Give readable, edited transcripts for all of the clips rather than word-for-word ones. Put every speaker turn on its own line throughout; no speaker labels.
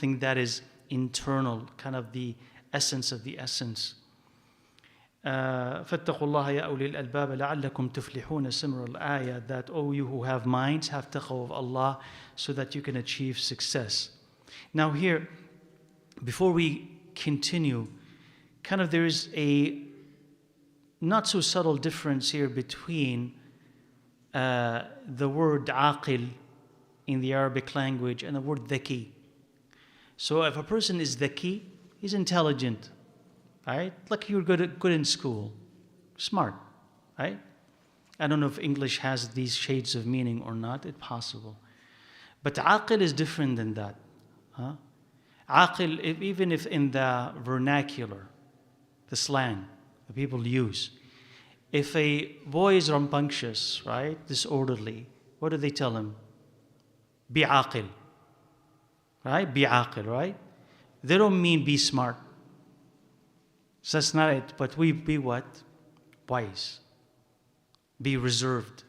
something that is internal, kind of the essence of the essence. فَاتَّقُوا اللَّهَ يَا أُولِي الْأَلْبَابِ لَعَلَّكُمْ تُفْلِحُونَ, similar ayah, that, oh, you who have minds, have taqwa of Allah, so that you can achieve success. Now here, before we continue, kind of there is a not so subtle difference here between the word aqil in the Arabic language and the word dhaki. So if a person is dhaki, he's intelligent, right? Like you're good in school, smart, right? I don't know if English has these shades of meaning or not, it's possible. But aqil is different than that. Huh? Aqil, even if in the vernacular, the slang that people use, if a boy is rambunctious, right, disorderly, what do they tell him? Be aqil, right? Be aqil, right? They don't mean be smart. So that's not it, but we be what? Wise. Be reserved.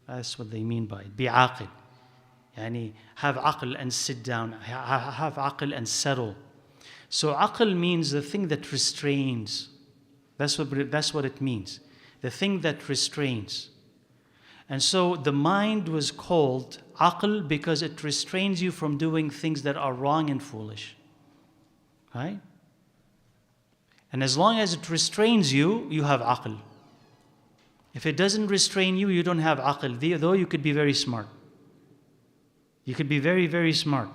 That's what they mean by it. Be aqil. Yani have aql and sit down. Have aql and settle. So aql means the thing that restrains. That's what it means. The thing that restrains. And so the mind was called aql because it restrains you from doing things that are wrong and foolish. Right? And as long as it restrains you, you have aql. If it doesn't restrain you, you don't have aql, though you could be very smart. You could be very, very smart.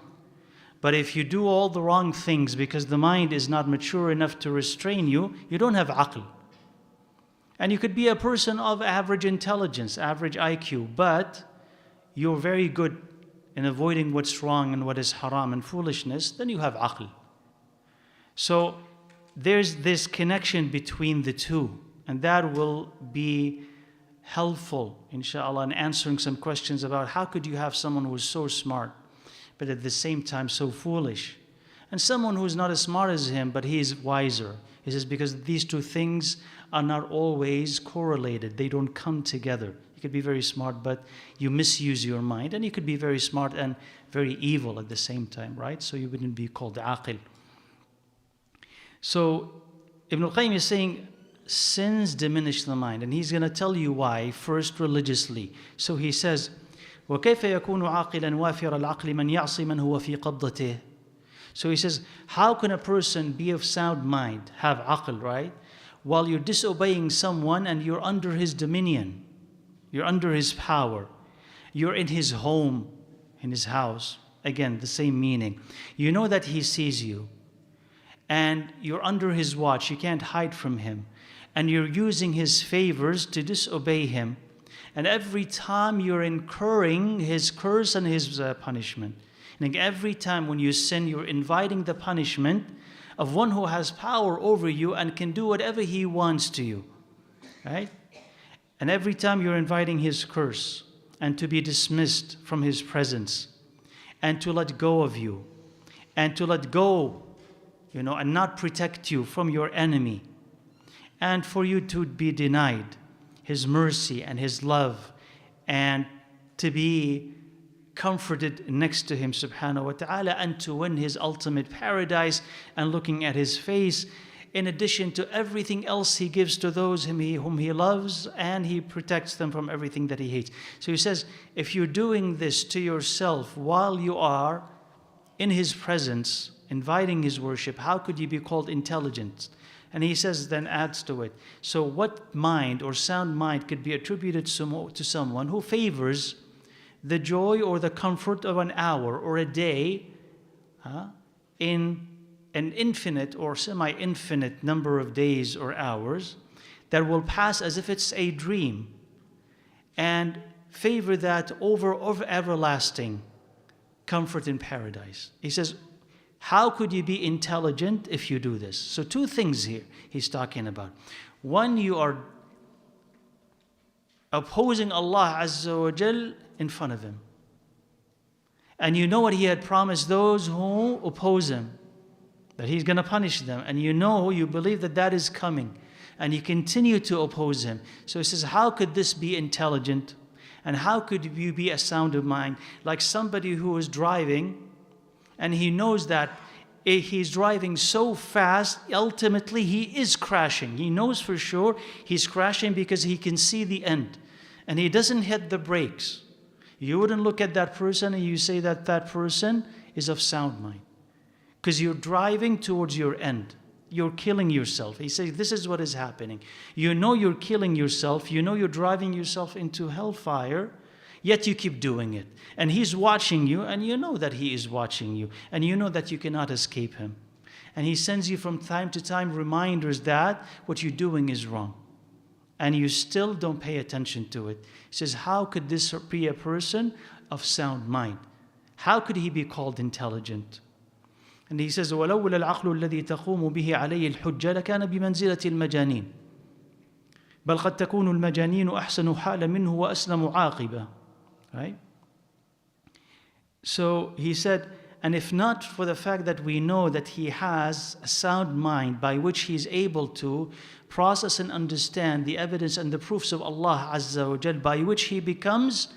But if you do all the wrong things because the mind is not mature enough to restrain you, you don't have aql. And you could be a person of average intelligence, average IQ, but you're very good in avoiding what's wrong and what is haram and foolishness, then you have aql. So there's this connection between the two, and that will be helpful, inshallah, in answering some questions about how could you have someone who's so smart, but at the same time so foolish, and someone who's not as smart as him, but he is wiser. He says because these two things are not always correlated. They don't come together. You could be very smart, but you misuse your mind, and you could be very smart and very evil at the same time, right? So you wouldn't be called aqil. So Ibn al-Qayyim is saying sins diminish the mind, and he's going to tell you why, first religiously. So he says, وَكَيْفَ يَكُونُ عَاقِلًا وَافِرَ الْعَقْلِ مَنْ يَعْصِي مَنْ هُوَ فِي قَبْضَتِهِ. So he says, how can a person be of sound mind, have aql, right, while you're disobeying someone and you're under his dominion, you're under his power, you're in his home, in his house, again, the same meaning. You know that he sees you, and you're under his watch, you can't hide from him, and you're using his favors to disobey him, and every time you're incurring his curse and his punishment. And every time when you sin, you're inviting the punishment of one who has power over you and can do whatever he wants to you, right? And every time you're inviting his curse and to be dismissed from his presence and to let go of you and to let go, and not protect you from your enemy, and for you to be denied his mercy and his love, and to be comforted next to him subhanahu wa ta'ala, and to win his ultimate paradise and looking at his face, in addition to everything else he gives to those whom he loves, and he protects them from everything that he hates. So he says, if you're doing this to yourself while you are in his presence, inviting his worship, how could you be called intelligent? And he says, then adds to it. So what mind or sound mind could be attributed to someone who favors the joy or the comfort of an hour or a day in an infinite or semi-infinite number of days or hours that will pass as if it's a dream, and favor that over everlasting comfort in paradise? He says, how could you be intelligent if you do this? So two things here he's talking about. One, you are opposing Allah Azza wa Jal in front of him. And you know what he had promised those who oppose him, that he's going to punish them. And you believe that that is coming. And you continue to oppose him. So he says, how could this be intelligent? And how could you be a sound of mind? Like somebody who is driving and he knows that he's driving so fast, ultimately he is crashing. He knows for sure he's crashing because he can see the end. And he doesn't hit the brakes. You wouldn't look at that person and you say that that person is of sound mind. Because you're driving towards your end. You're killing yourself. He says this is what is happening. You know you're killing yourself. You know you're driving yourself into hellfire. Yet you keep doing it. And he's watching you, and you know that he is watching you. And you know that you cannot escape him. And he sends you from time to time reminders that what you're doing is wrong. And you still don't pay attention to it. He says, how could this be a person of sound mind? How could he be called intelligent? And he says, وَلَوْلَا الْعَقْلُ الَّذِي تَقُومُ بِهِ عَلَيْهِ الْحُجَّةِ لَكَانَ بِمَنْزِلَةِ الْمَجَانِينَ بَلْ قَدْ تَكُونُ الْمَجَانِينُ أَحْسَنُ حَالًا مِنْهُ وَأَسْلَمُ عَاقِبًا. Right? So he said, and if not for the fact that we know that he has a sound mind by which he is able to process and understand the evidence and the proofs of Allah Azza wa Jal, by which he becomes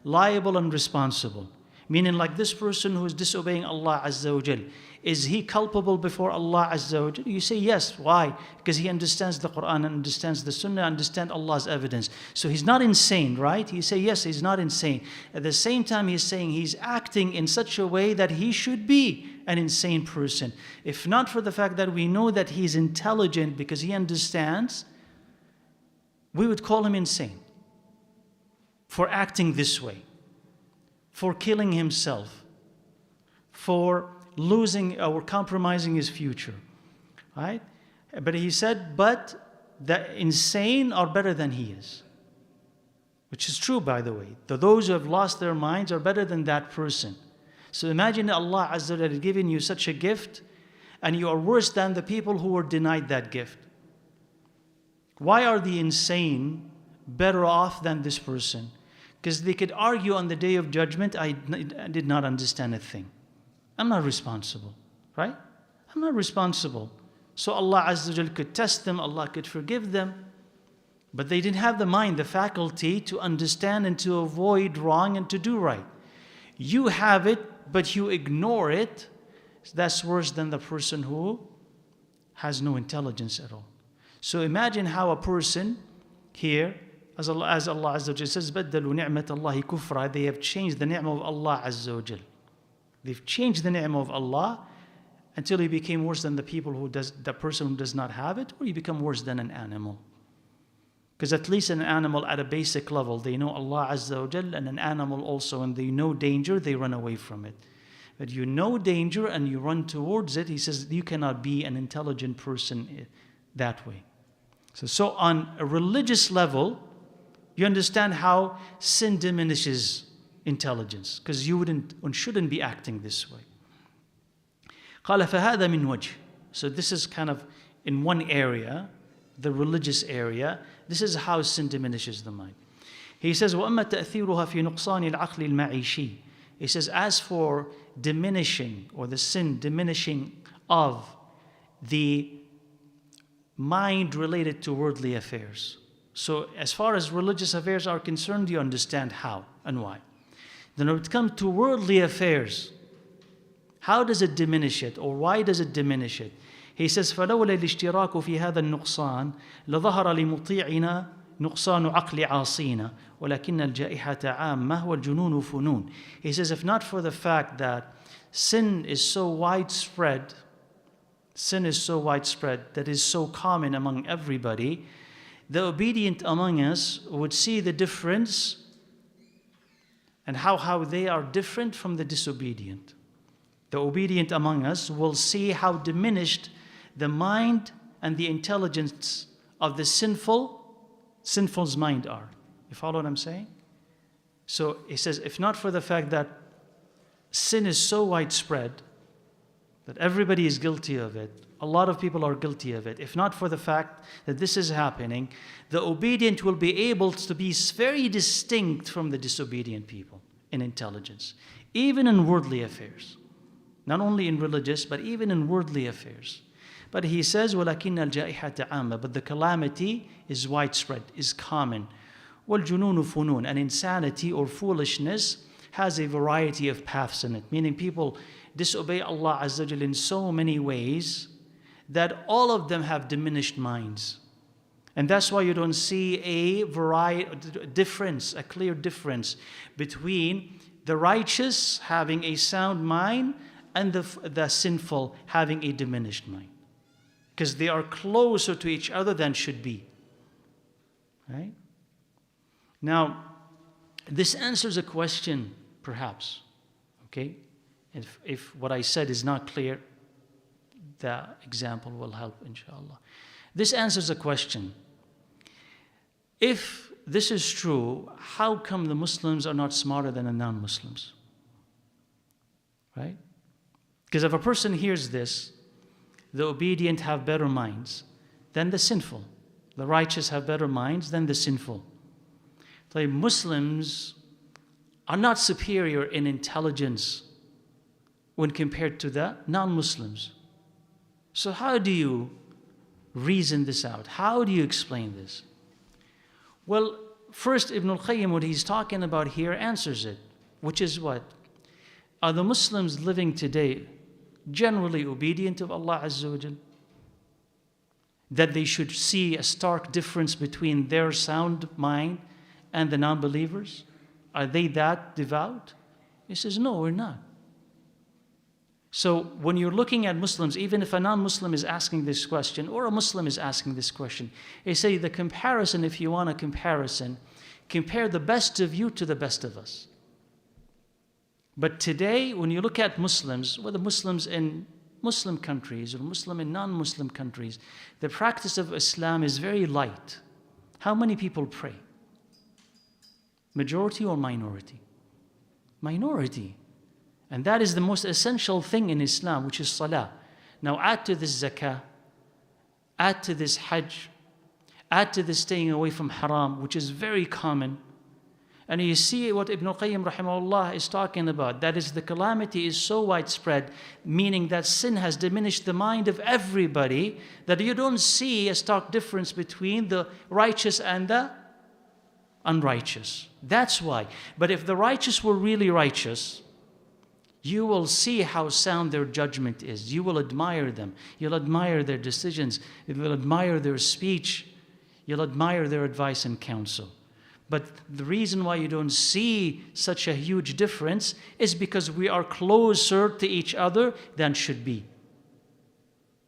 liable and responsible. Meaning like this person who is disobeying Allah Azza wa Jal, is he culpable before Allah Azza wa Jal? You say yes. Why? Because he understands the Quran and understands the Sunnah, understands Allah's evidence. So he's not insane, right? You say yes, he's not insane. At the same time, he's saying he's acting in such a way that he should be an insane person. If not for the fact that we know that he's intelligent because he understands, we would call him insane for acting this way, for killing himself, for losing or compromising his future, right? But he said, but the insane are better than he is, which is true, by the way. Those who have lost their minds are better than that person. So imagine Allah Azza wa Jalla has given you such a gift, and you are worse than the people who were denied that gift. Why are the insane better off than this person? Because they could argue on the day of judgment, I did not understand a thing. I'm not responsible, right? I'm not responsible. So Allah Azza wa Jal could test them, Allah could forgive them, but they didn't have the mind, the faculty to understand and to avoid wrong and to do right. You have it, but you ignore it. That's worse than the person who has no intelligence at all. So imagine how a person here, as Allah Azza wa Jal says, بَدَّلُوا نِعْمَةَ اللَّهِ كُفْرًا, they have changed the ni'mah of Allah Azza wa Jal. They've changed the ni'mah of Allah until he became worse than the person who does not have it, or he become worse than an animal. Because at least an animal at a basic level, they know Allah Azza wa Jal, and an animal also, and they know danger, they run away from it. But you know danger and you run towards it, he says you cannot be an intelligent person that way. So on a religious level, you understand how sin diminishes intelligence, because you shouldn't be acting this way. قال فهذا من وجه. So this is kind of in one area, the religious area. This is how sin diminishes the mind. He says وأما تأثيرها في نقصان العقل المعيشي. He says as for diminishing, or the sin diminishing of the mind related to worldly affairs. So as far as religious affairs are concerned, you understand how and why. Then when it comes to worldly affairs, how does it diminish it, or why does it diminish it? He says, فَلَوْلَا الاشتراك في هذا النقصان لظهر لمطيعنا نقصان عقل عاصينا ولكن الجائحة عامة والجنون فنون. He says, if not for the fact that sin is so widespread, that is so common among everybody, the obedient among us would see the difference and how they are different from the disobedient. The obedient among us will see how diminished the mind and the intelligence of the sinful's mind are. You follow what I'm saying? So he says, if not for the fact that sin is so widespread, that everybody is guilty of it, a lot of people are guilty of it. If not for the fact that this is happening, the obedient will be able to be very distinct from the disobedient people in intelligence, even in worldly affairs. Not only in religious, but even in worldly affairs. But he says, وَلَكِنَّ الْجَائِحَةَ عَامَّةً, but the calamity is widespread, is common. وَالْجُنُونُ فُنُونَ, and insanity or foolishness has a variety of paths in it, meaning people disobey Allah Azza wa Jal in so many ways that all of them have diminished minds. And that's why you don't see a clear difference between the righteous having a sound mind and the sinful having a diminished mind. Because they are closer to each other than should be. Right? Now, this answers a question, perhaps. Okay? If what I said is not clear, the example will help, inshallah. This answers a question. If this is true, how come the Muslims are not smarter than the non-Muslims? Right? Because if a person hears this, the obedient have better minds than the sinful. The righteous have better minds than the sinful. Like Muslims are not superior in intelligence when compared to the non-Muslims. So how do you reason this out? How do you explain this? Well, first Ibn al-Qayyim, what he's talking about here, answers it, which is what? Are the Muslims living today generally obedient of Allah Azza wa Jal? That they should see a stark difference between their sound mind and the non-believers? Are they that devout? He says, no, we're not. So when you're looking at Muslims, even if a non-Muslim is asking this question or a Muslim is asking this question, they say the comparison, if you want a comparison, compare the best of you to the best of us. But today, when you look at Muslims, whether Muslims in Muslim countries or Muslim in non-Muslim countries, the practice of Islam is very light. How many people pray? Majority or minority? Minority. And that is the most essential thing in Islam, which is salah. Now add to this zakah, add to this hajj, add to this staying away from haram, which is very common. And you see what Ibn al-Qayyim rahimahullah is talking about. That is, the calamity is so widespread, meaning that sin has diminished the mind of everybody, that you don't see a stark difference between the righteous and the unrighteous. That's why. But if the righteous were really righteous, you will see how sound their judgment is. You will admire them. You'll admire their decisions. You will admire their speech. You'll admire their advice and counsel. But the reason why you don't see such a huge difference is because we are closer to each other than should be.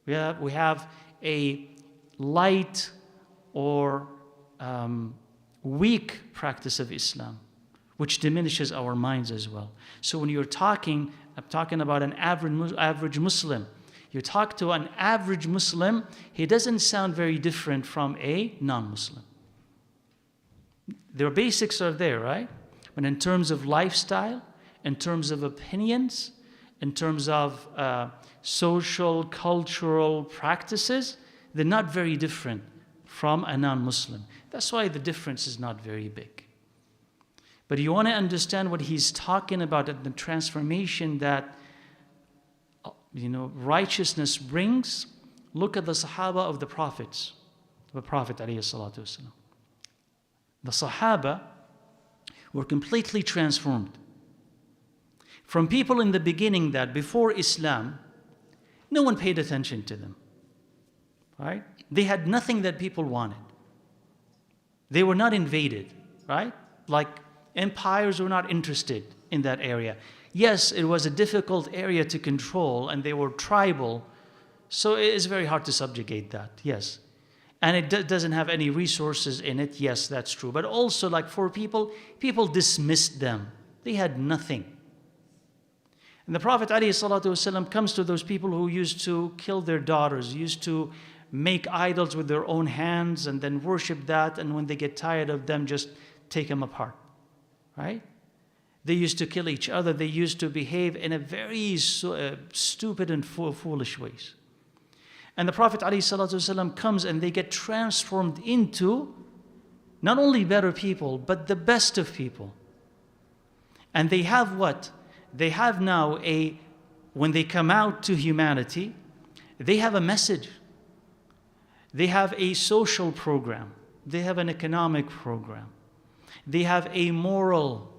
We have a light or weak practice of Islam, which diminishes our minds as well. So when I'm talking about an average Muslim. You talk to an average Muslim, he doesn't sound very different from a non-Muslim. Their basics are there, right? But in terms of lifestyle, in terms of opinions, in terms of social, cultural practices, they're not very different from a non-Muslim. That's why the difference is not very big. But you want to understand what he's talking about, and the transformation that righteousness brings. Look at the Sahaba of the prophets, the Prophet ﷺ. The Sahaba were completely transformed. From people in the beginning that before Islam, no one paid attention to them. Right? They had nothing that people wanted. They were not invaded, right? Like empires were not interested in that area. Yes, it was a difficult area to control and they were tribal, so it is very hard to subjugate that, yes. And it doesn't have any resources in it, yes, that's true. But also, like for people dismissed them. They had nothing. And the Prophet ﷺ comes to those people who used to kill their daughters, used to make idols with their own hands and then worship that, and when they get tired of them, just take them apart, right? They used to kill each other. They used to behave in a very stupid and foolish ways. And the Prophet ﷺ comes and they get transformed into not only better people, but the best of people. And they have what? They have now when they come out to humanity, they have a message. They have a social program. They have an economic program. They have a moral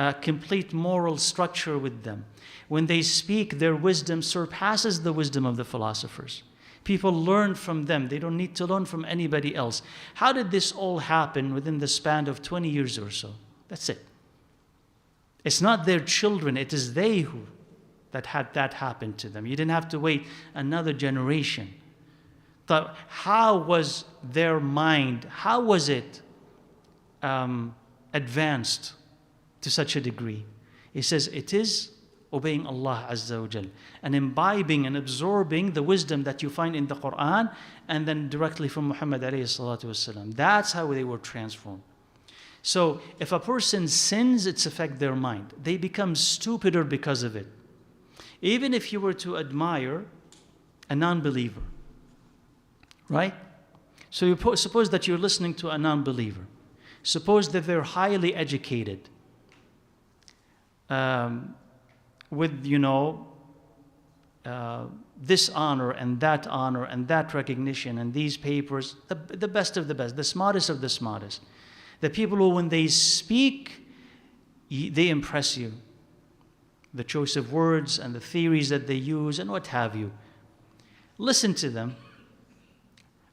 a complete moral structure with them. When they speak, their wisdom surpasses the wisdom of the philosophers. People learn from them. They don't need to learn from anybody else. How did this all happen within the span of 20 years or so? That's it. It's not their children, it is they who that had that happen to them. You didn't have to wait another generation. But how was their mind, how was it advanced to such a degree? He says it is obeying Allah Azza wa Jal and imbibing and absorbing the wisdom that you find in the Quran and then directly from Muhammad alayhi salatu wasalam. That's how they were transformed. So if a person sins, it's affect their mind. They become stupider because of it. Even if you were to admire a non-believer, right? So you suppose that you're listening to a non-believer. Suppose that they're highly educated, with, this honor and that recognition and these papers, the best of the best, the smartest of the smartest. The people who, when they speak, they impress you. The choice of words and the theories that they use and what have you. Listen to them,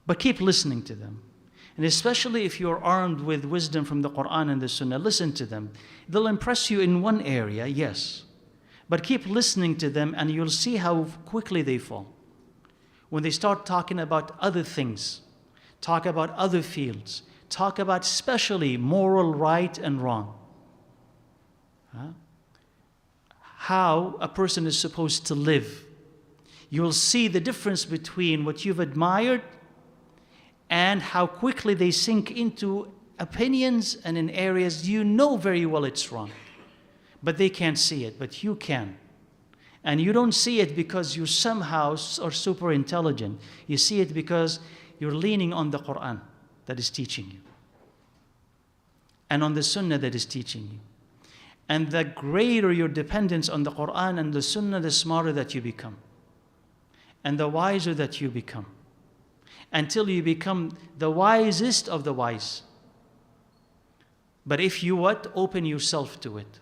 but keep listening to them. And especially if you're armed with wisdom from the Quran and the Sunnah, listen to them. They'll impress you in one area, yes. But keep listening to them and you'll see how quickly they fall. When they start talking about other things, talk about other fields, talk about especially moral right and wrong. How a person is supposed to live. You will see the difference between what you've admired and how quickly they sink into opinions and in areas you know very well it's wrong. But they can't see it, but you can. And you don't see it because you somehow are super intelligent. You see it because you're leaning on the Quran that is teaching you, and on the Sunnah that is teaching you. And the greater your dependence on the Quran and the Sunnah, the smarter that you become, and the wiser that you become, until you become the wisest of the wise. But if you open yourself to it,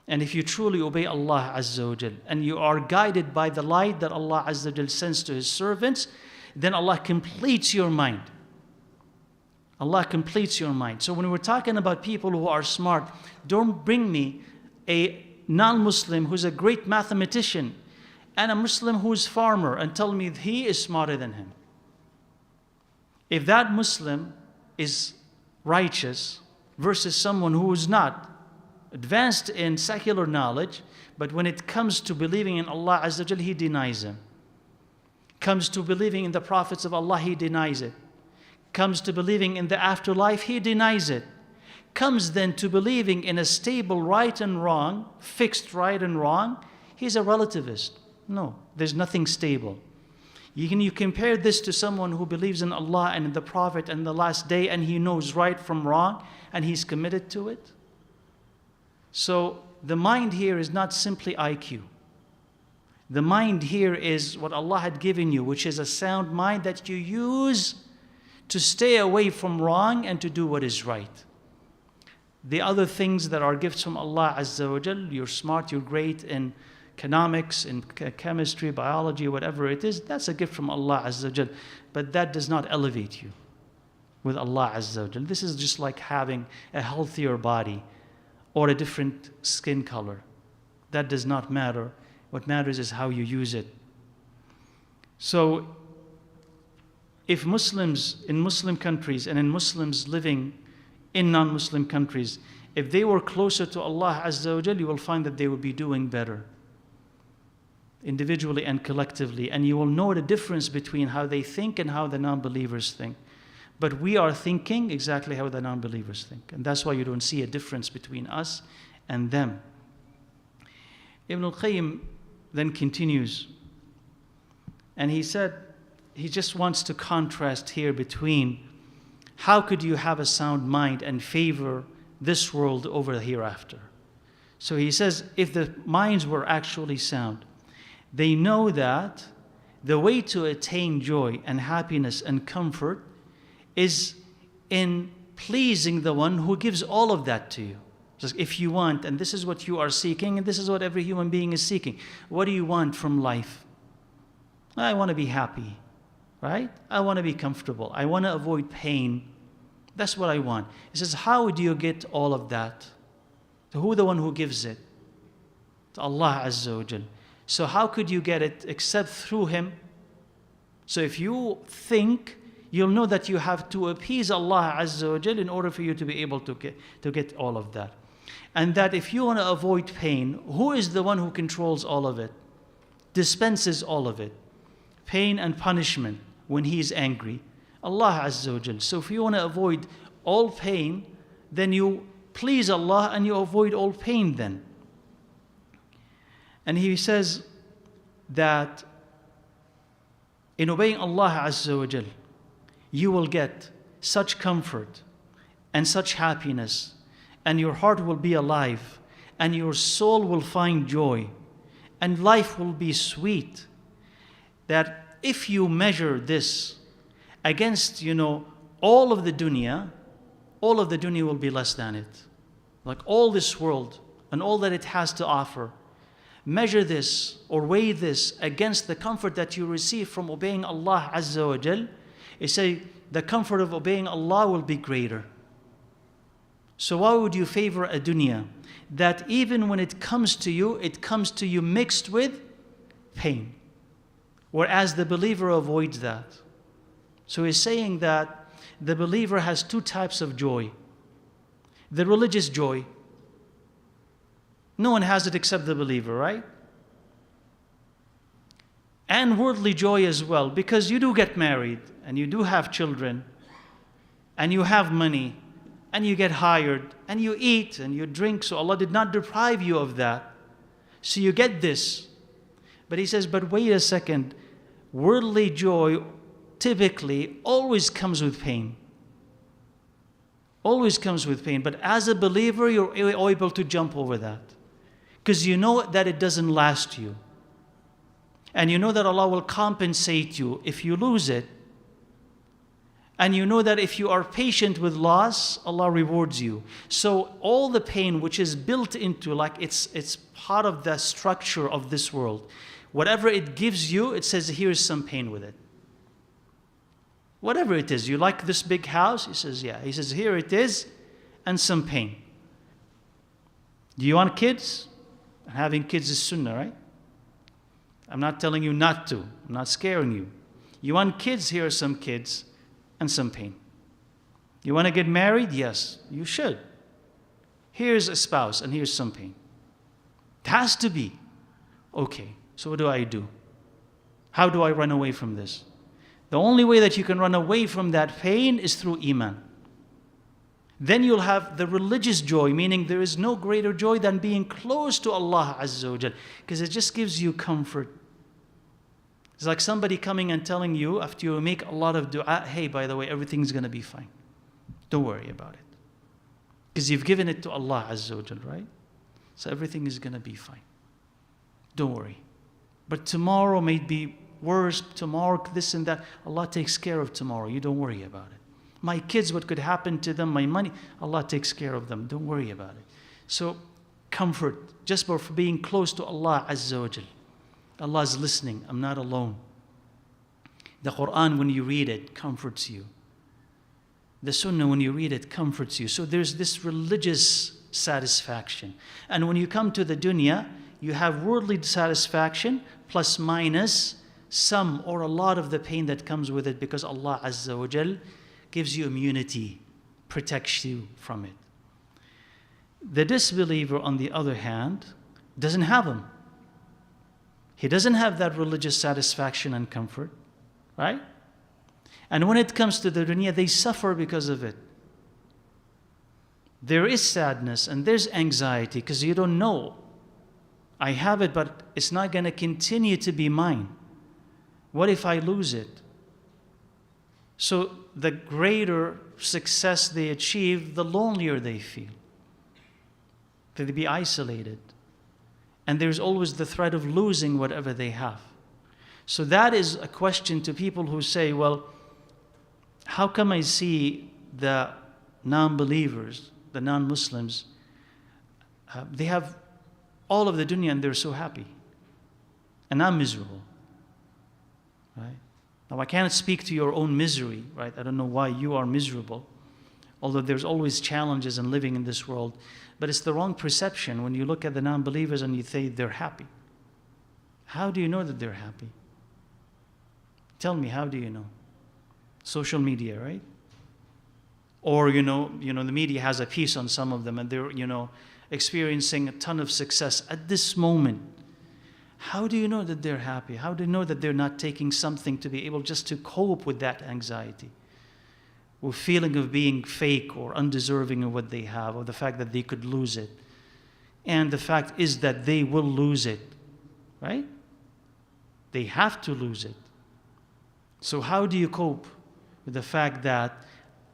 and if you truly obey Allah Azza wa Jal, and you are guided by the light that Allah Azza wa Jal sends to His servants, then Allah completes your mind. Allah completes your mind. So when we're talking about people who are smart, don't bring me a non-Muslim who's a great mathematician and a Muslim who's farmer and tell me he is smarter than him. If that Muslim is righteous versus someone who is not advanced in secular knowledge, but when it comes to believing in Allah Azza wa Jal, he denies him. Comes to believing in the prophets of Allah, he denies it. Comes to believing in the afterlife, he denies it. Comes then to believing in a stable right and wrong, fixed right and wrong, he's a relativist. No, there's nothing stable. You compare this to someone who believes in Allah and in the Prophet and the last day, and he knows right from wrong and he's committed to it. So the mind here is not simply IQ. The mind here is what Allah had given you, which is a sound mind that you use to stay away from wrong and to do what is right. The other things that are gifts from Allah Azza wa Jal, you're smart, you're great in economics, in chemistry, biology, whatever it is, that's a gift from Allah Azza wa Jal. But that does not elevate you with Allah Azza wa Jal. This is just like having a healthier body or a different skin color. That does not matter. What matters is how you use it. So, if Muslims in Muslim countries and in Muslims living in non-Muslim countries, if they were closer to Allah Azza wa Jal, you will find that they would be doing better, individually and collectively. And you will know the difference between how they think and how the non-believers think. But we are thinking exactly how the non-believers think. And that's why you don't see a difference between us and them. Ibn al-Qayyim then continues, and he said, he just wants to contrast here between how could you have a sound mind and favor this world over the hereafter. So he says, if the minds were actually sound, they know that the way to attain joy and happiness and comfort is in pleasing the one who gives all of that to you. Just if you want, and this is what you are seeking, and this is what every human being is seeking. What do you want from life? I want to be happy, right? I want to be comfortable. I want to avoid pain. That's what I want. He says, how do you get all of that? Who the one who gives it? To Allah Azza wa Jal. So how could you get it except through Him? So if you think, you'll know that you have to appease Allah Azza wa Jal in order for you to be able to get all of that. And that if you want to avoid pain, who is the one who controls all of it? Dispenses all of it. Pain and punishment when He is angry. Allah Azza wa Jal. So if you want to avoid all pain, then you please Allah and you avoid all pain then. And He says that in obeying Allah Azza wa Jal, you will get such comfort and such happiness, and your heart will be alive, and your soul will find joy, and life will be sweet. That if you measure this against, all of the dunya will be less than it. Like all this world and all that it has to offer. Measure this or weigh this against the comfort that you receive from obeying Allah Azza wa Jal. You say the comfort of obeying Allah will be greater. So why would you favor a dunya that even when it comes to you mixed with pain? Whereas the believer avoids that. So he's saying that the believer has two types of joy. The religious joy. No one has it except the believer, right? And worldly joy as well, because you do get married, and you do have children, and you have money, and you get hired, and you eat, and you drink, so Allah did not deprive you of that. So you get this. But He says, but wait a second, worldly joy typically always comes with pain. Always comes with pain. But as a believer, you're able to jump over that. Because you know that it doesn't last you. And you know that Allah will compensate you if you lose it. And you know that if you are patient with loss, Allah rewards you. So all the pain which is built into, like it's part of the structure of this world. Whatever it gives you, it says, here's some pain with it. Whatever it is, you like this big house? He says, yeah. He says, here it is, and some pain. Do you want kids? Having kids is sunnah, right? I'm not telling you not to. I'm not scaring you. You want kids? Here are some kids and some pain. You want to get married? Yes, you should. Here's a spouse and here's some pain. It has to be. Okay, so what do I do? How do I run away from this? The only way that you can run away from that pain is through Iman. Then you'll have the religious joy, meaning there is no greater joy than being close to Allah Azza wa Jal, because it just gives you comfort. It's like somebody coming and telling you after you make a lot of dua, hey, by the way, everything's going to be fine. Don't worry about it. Because you've given it to Allah Azza wa Jal, right? So everything is going to be fine. Don't worry. But tomorrow may be worse, tomorrow this and that. Allah takes care of tomorrow. You don't worry about it. My kids, what could happen to them, my money, Allah takes care of them. Don't worry about it. So comfort, just for being close to Allah Azza wa Jal. Allah is listening. I'm not alone. The Quran, when you read it, comforts you. The Sunnah, when you read it, comforts you. So there's this religious satisfaction. And when you come to the dunya, you have worldly satisfaction plus minus some or a lot of the pain that comes with it, because Allah Azza wa Jal gives you immunity, protects you from it. The disbeliever, on the other hand, doesn't have them. He doesn't have that religious satisfaction and comfort, right? And when it comes to the dunya, they suffer because of it. There is sadness and there's anxiety because you don't know. I have it, but it's not going to continue to be mine. What if I lose it? So the greater success they achieve, the lonelier they feel. They be isolated. And there's always the threat of losing whatever they have. So that is a question to people who say, well, how come I see the non-believers, the non-Muslims, They have all of the dunya and they're so happy. And I'm miserable. Right? Now I cannot speak to your own misery, right? I don't know why you are miserable. Although there's always challenges in living in this world. But it's the wrong perception when you look at the non-believers and you say they're happy. How do you know that they're happy? Tell me, how do you know? Social media, right? Or, the media has a piece on some of them and they're, experiencing a ton of success at this moment. How do you know that they're happy? How do you know that they're not taking something to be able just to cope with that anxiety? Or feeling of being fake or undeserving of what they have, or the fact that they could lose it. And the fact is that they will lose it, right? They have to lose it. So how do you cope with the fact that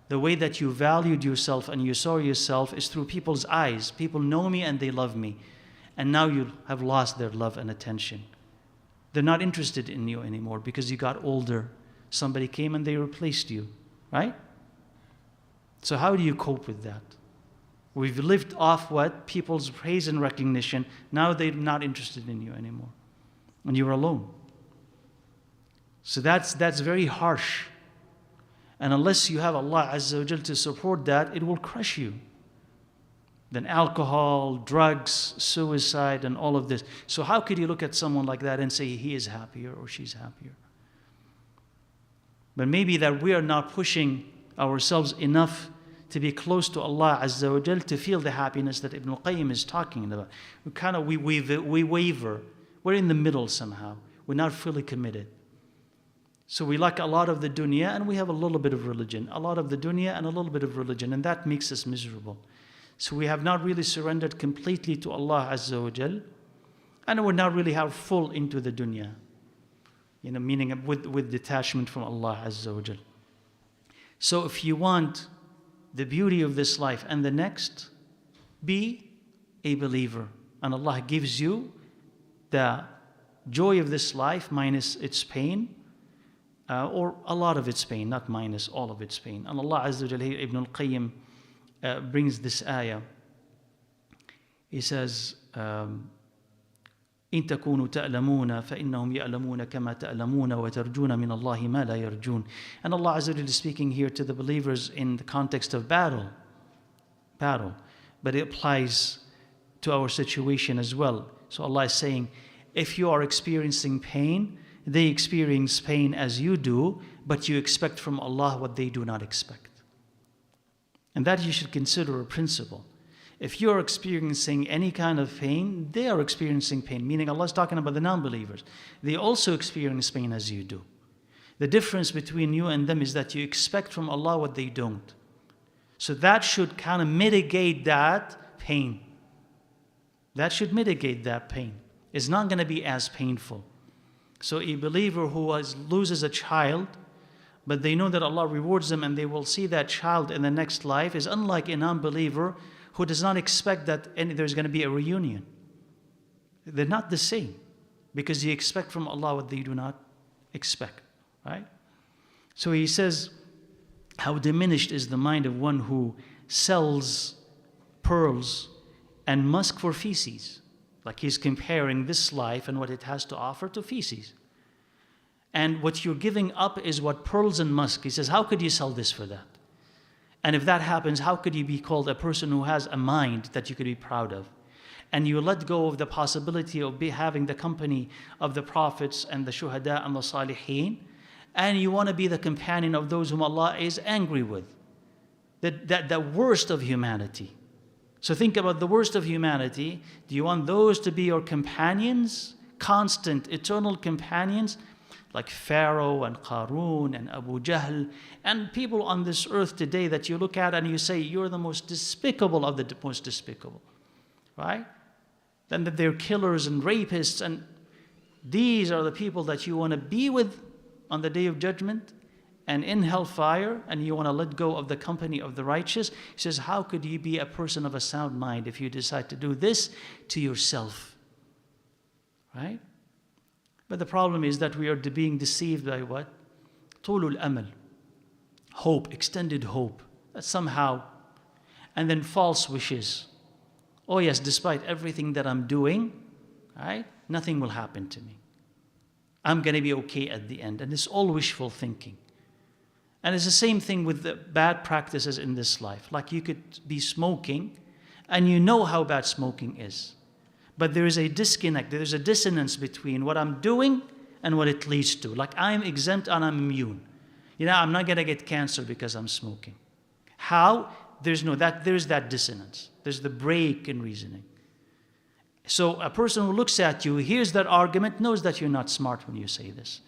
the way that you valued yourself and you saw yourself is through people's eyes? People know me and they love me. And now you have lost their love and attention. They're not interested in you anymore because you got older. Somebody came and they replaced you, right? So how do you cope with that? We've lived off what? People's praise and recognition. Now they're not interested in you anymore. And you're alone. So that's very harsh. And unless you have Allah Azza wa Jal to support that, it will crush you. Then alcohol, drugs, suicide, and all of this. So how could you look at someone like that and say he is happier or she's happier? But maybe that we are not pushing ourselves enough to be close to Allah Azza wa Jal to feel the happiness that Ibn al-Qayyim is talking about. We waver. We're in the middle somehow. We're not fully committed. So we like a lot of the dunya and we have a little bit of religion. A lot of the dunya and a little bit of religion. And that makes us miserable. So we have not really surrendered completely to Allah Azza wa Jal. And we're not really full into the dunya. Meaning with detachment from Allah Azza wa Jal. So if you want the beauty of this life and the next, be a believer. And Allah gives you the joy of this life minus its pain. Or a lot of its pain, not minus all of its pain. And Allah Azza wa Jal here, Ibn al-Qayyim brings this ayah. He says, إن تكونوا تألمون فإنهم يألمون كما تألمون وترجون من الله ما لا يرجون. And Allah Azza wa Jal is speaking here to the believers in the context of battle. But it applies to our situation as well. So Allah is saying, if you are experiencing pain, they experience pain as you do, but you expect from Allah what they do not expect. And that you should consider a principle. If you're experiencing any kind of pain, they are experiencing pain. Meaning Allah is talking about the non-believers. They also experience pain as you do. The difference between you and them is that you expect from Allah what they don't. So that should kind of mitigate that pain. That should mitigate that pain. It's not going to be as painful. So a believer who loses a child, but they know that Allah rewards them and they will see that child in the next life, is unlike a non-believer who does not expect that there's going to be a reunion. They're not the same because you expect from Allah what they do not expect, right? So he says, how diminished is the mind of one who sells pearls and musk for feces. Like he's comparing this life and what it has to offer to feces. And what you're giving up is what pearls and musk. He says, how could you sell this for that? And if that happens, how could you be called a person who has a mind that you could be proud of? And you let go of the possibility of having the company of the prophets and the shuhada and the salihin, and you want to be the companion of those whom Allah is angry with. The worst of humanity. So think about the worst of humanity. Do you want those to be your companions? Constant, eternal companions? Like Pharaoh and Qarun and Abu Jahl and people on this earth today that you look at and you say, you're the most despicable of the most despicable. Right? Then that they're killers and rapists, and these are the people that you want to be with on the day of judgment and in hellfire, and you want to let go of the company of the righteous. He says, how could you be a person of a sound mind if you decide to do this to yourself? Right? But the problem is that we are being deceived by what? Tulul amal. Hope, extended hope. That somehow, and then false wishes. Oh yes, despite everything that I'm doing, right, nothing will happen to me. I'm going to be okay at the end. And it's all wishful thinking. And it's the same thing with the bad practices in this life. Like you could be smoking and you know how bad smoking is. But there is a disconnect, there's a dissonance between what I'm doing and what it leads to. Like I'm exempt and I'm immune. I'm not going to get cancer because I'm smoking. How? There's that dissonance. There's the break in reasoning. So a person who looks at you, hears that argument, knows that you're not smart when you say this.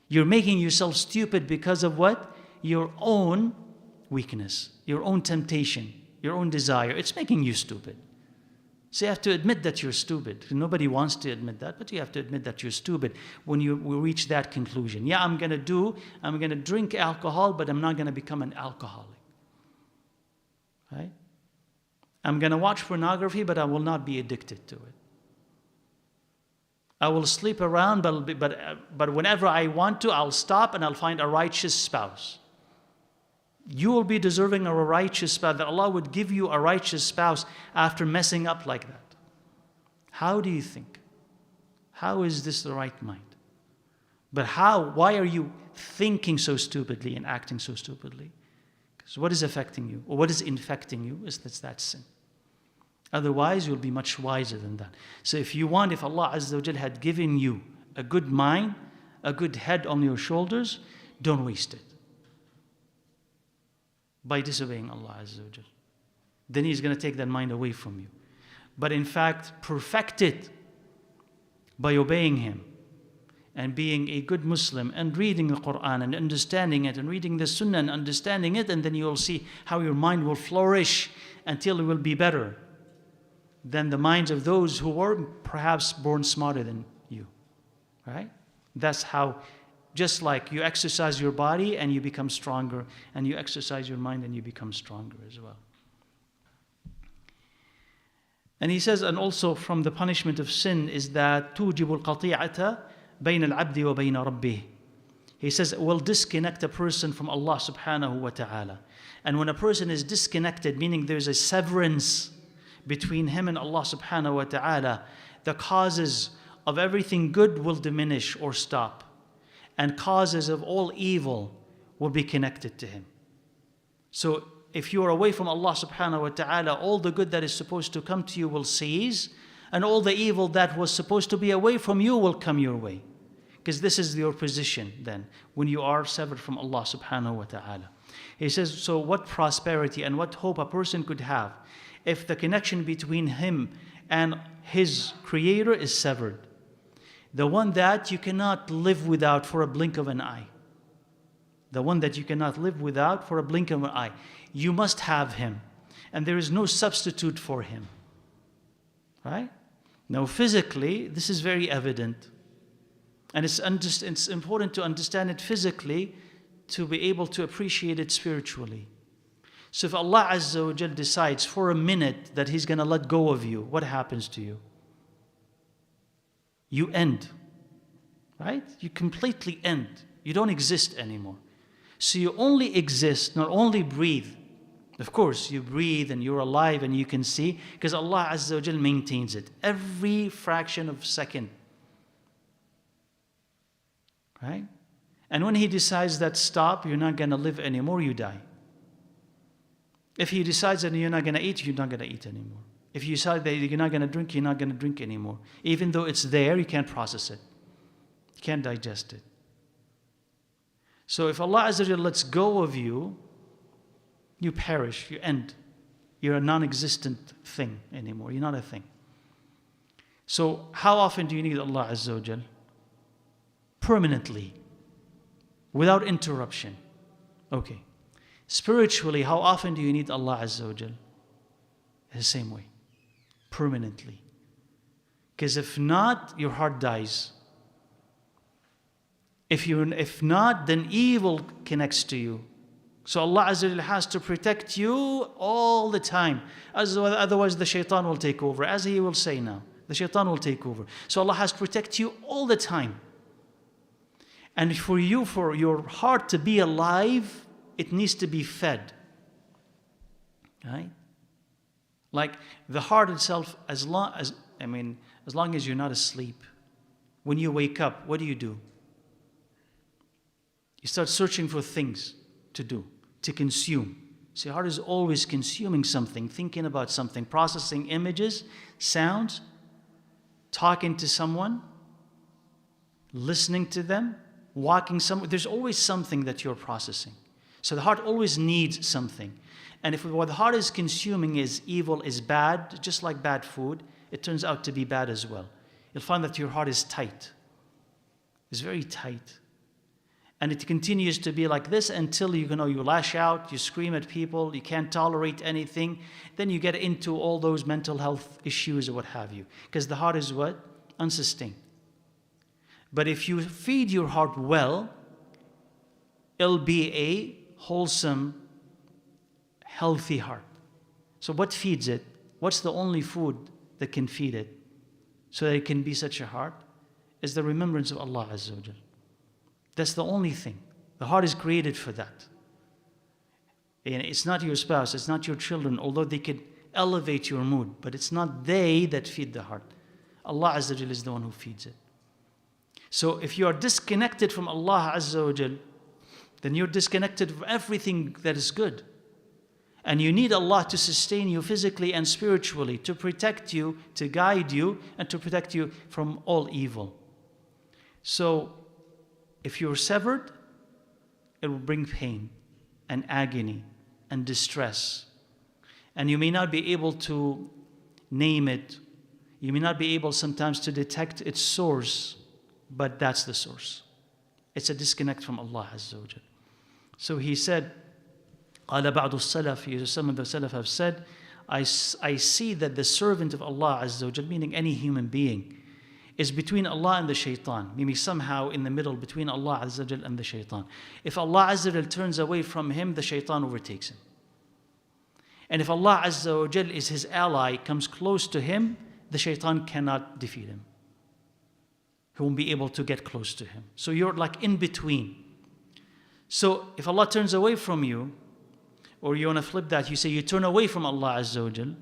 You're making yourself stupid because of what? Your own weakness, your own temptation, your own desire. It's making you stupid. So you have to admit that you're stupid. Nobody wants to admit that, but you have to admit that you're stupid when you reach that conclusion. Yeah, I'm going to drink alcohol, but I'm not going to become an alcoholic. Right? I'm going to watch pornography, but I will not be addicted to it. I will sleep around, but whenever I want to, I'll stop and I'll find a righteous spouse. You will be deserving of a righteous spouse, that Allah would give you a righteous spouse after messing up like that. How do you think? How is this the right mind? But why are you thinking so stupidly and acting so stupidly? Because what is affecting you, or what is infecting you, is that sin. Otherwise, you'll be much wiser than that. So if Allah Azza wa Jal had given you a good mind, a good head on your shoulders, don't waste it by disobeying Allah Azza wa Jal. Then He's going to take that mind away from you. But in fact, perfect it by obeying Him and being a good Muslim and reading the Quran and understanding it and reading the Sunnah and understanding it, and then you'll see how your mind will flourish until it will be better than the minds of those who were perhaps born smarter than you. Right? That's how, just like you exercise your body and you become stronger, and you exercise your mind and you become stronger as well. And he says, and also from the punishment of sin is that توجب القطيعة بين العبد وبين ربه. He says it will disconnect a person from Allah subhanahu wa ta'ala. And when a person is disconnected, meaning there's a severance between him and Allah subhanahu wa ta'ala, the causes of everything good will diminish or stop. And causes of all evil will be connected to him. So if you are away from Allah subhanahu wa ta'ala, all the good that is supposed to come to you will cease, and all the evil that was supposed to be away from you will come your way. Because this is your position then, when you are severed from Allah subhanahu wa ta'ala. He says, so what prosperity and what hope a person could have if the connection between him and his Creator is severed. The one that you cannot live without for a blink of an eye. The one that you cannot live without for a blink of an eye. You must have Him. And there is no substitute for Him. Right? Now physically, this is very evident. And it's important to understand it physically to be able to appreciate it spiritually. So if Allah Azza wa Jal decides for a minute that He's going to let go of you, what happens to you? You end. Right? You completely end. You don't exist anymore. So you only exist, not only breathe. Of course, you breathe and you're alive and you can see, because Allah Azza wa Jal maintains it every fraction of a second. Right? And when He decides that stop, you're not going to live anymore, you die. If He decides that you're not going to eat, you're not going to eat anymore. If you decide that you're not going to drink, you're not going to drink anymore. Even though it's there, you can't process it. You can't digest it. So if Allah Azza wa Jal lets go of you, you perish, you end. You're a non-existent thing anymore. You're not a thing. So how often do you need Allah Azza wa Jal? Permanently. Without interruption. Okay. Spiritually, how often do you need Allah Azza wa Jal? The same way. Permanently. Because if not, your heart dies. If not, then evil connects to you. So Allah Azza wa Jal has to protect you all the time. Otherwise the shaitan will take over. As he will say now, the shaitan will take over. So Allah has to protect you all the time. And for your heart to be alive, it needs to be fed. Right? Like the heart itself, as long as you're not asleep, when you wake up, what do? You start searching for things to do, to consume. So your heart is always consuming something, thinking about something, processing images, sounds, talking to someone, listening to them, walking somewhere. There's always something that you're processing. So the heart always needs something. And if what the heart is consuming is evil, is bad, just like bad food, it turns out to be bad as well. You'll find that your heart is tight. It's very tight. And it continues to be like this until you lash out, you scream at people, you can't tolerate anything. Then you get into all those mental health issues or what have you. Because the heart is what? Unsustained. But if you feed your heart well, it'll be a wholesome, healthy heart. So what feeds it? What's the only food that can feed it so that it can be such a heart? Is the remembrance of Allah Azza wa Jal. That's the only thing. The heart is created for that. And it's not your spouse, it's not your children, although they could elevate your mood, but it's not they that feed the heart. Allah Azza wa Jal is the one who feeds it. So if you are disconnected from Allah Azza wa Jal, then you're disconnected from everything that is good. And you need Allah to sustain you physically and spiritually, to protect you, to guide you, and to protect you from all evil. So if you're severed, it will bring pain and agony and distress. And you may not be able to name it. You may not be able sometimes to detect its source, but that's the source. It's a disconnect from Allah Azza wa Jal. So he said, قال بعض السلف, some of the Salaf have said, I see that the servant of Allah Azza wa Jal, meaning any human being, is between Allah and the shaitan, meaning somehow in the middle between Allah Azza wa Jal and the shaitan. If Allah Azza wa Jal turns away from him, the shaitan overtakes him. And if Allah Azza wa Jal is his ally, comes close to him, the shaitan cannot defeat him. He won't be able to get close to him. So you're like in between. So if Allah turns away from you, or you want to flip that, you say you turn away from Allah Azza wa Jal,